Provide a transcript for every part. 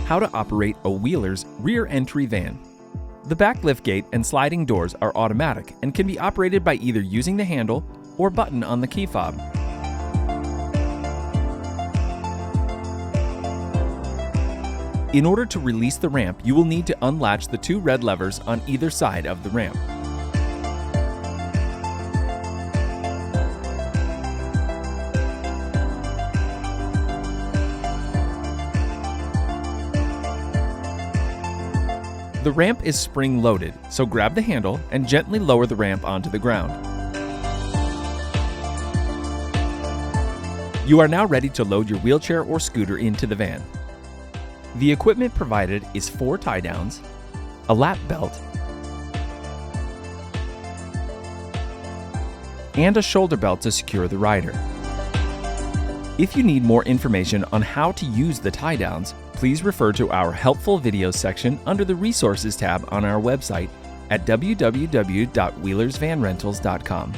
how to operate a Wheeler's rear entry van. The back liftgate and sliding doors are automatic and can be operated by either using the handle or button on the key fob. In order to release the ramp, you will need to unlatch the two red levers on either side of the ramp. The ramp is spring-loaded, so grab the handle and gently lower the ramp onto the ground. You are now ready to load your wheelchair or scooter into the van. The equipment provided is 4 tie-downs, a lap belt, and a shoulder belt to secure the rider. If you need more information on how to use the tie-downs, please refer to our helpful videos section under the Resources tab on our website at www.wheelersvanrentals.com.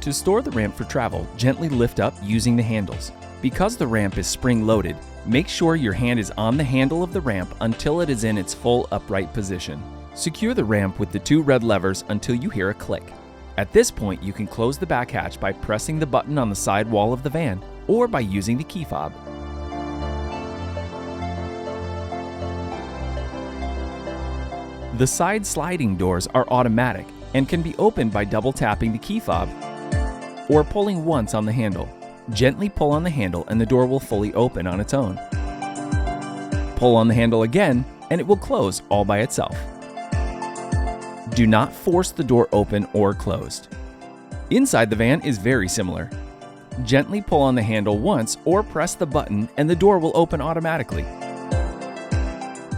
To store the ramp for travel, gently lift up using the handles. Because the ramp is spring-loaded, make sure your hand is on the handle of the ramp until it is in its full upright position. Secure the ramp with the 2 red levers until you hear a click. At this point, you can close the back hatch by pressing the button on the side wall of the van or by using the key fob. The side sliding doors are automatic and can be opened by double tapping the key fob or pulling once on the handle. Gently pull on the handle and the door will fully open on its own. Pull on the handle again and it will close all by itself. Do not force the door open or closed. Inside the van is very similar. Gently pull on the handle once or press the button and the door will open automatically.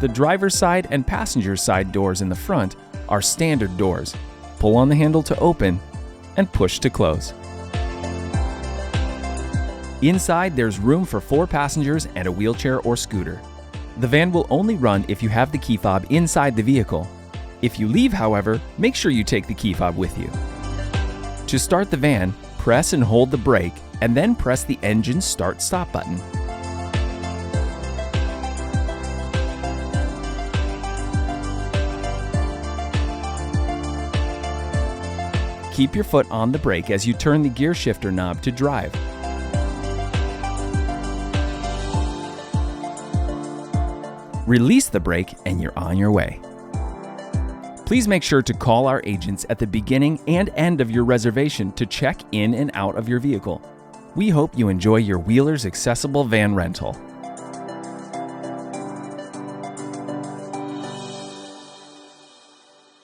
The driver's side and passenger side doors in the front are standard doors. Pull on the handle to open and push to close. Inside, there's room for 4 passengers and a wheelchair or scooter. The van will only run if you have the key fob inside the vehicle. If you leave, however, make sure you take the key fob with you. To start the van, press and hold the brake and then press the engine start-stop button. Keep your foot on the brake as you turn the gear shifter knob to drive. Release the brake and you're on your way. Please make sure to call our agents at the beginning and end of your reservation to check in and out of your vehicle. We hope you enjoy your Wheeler's accessible van rental.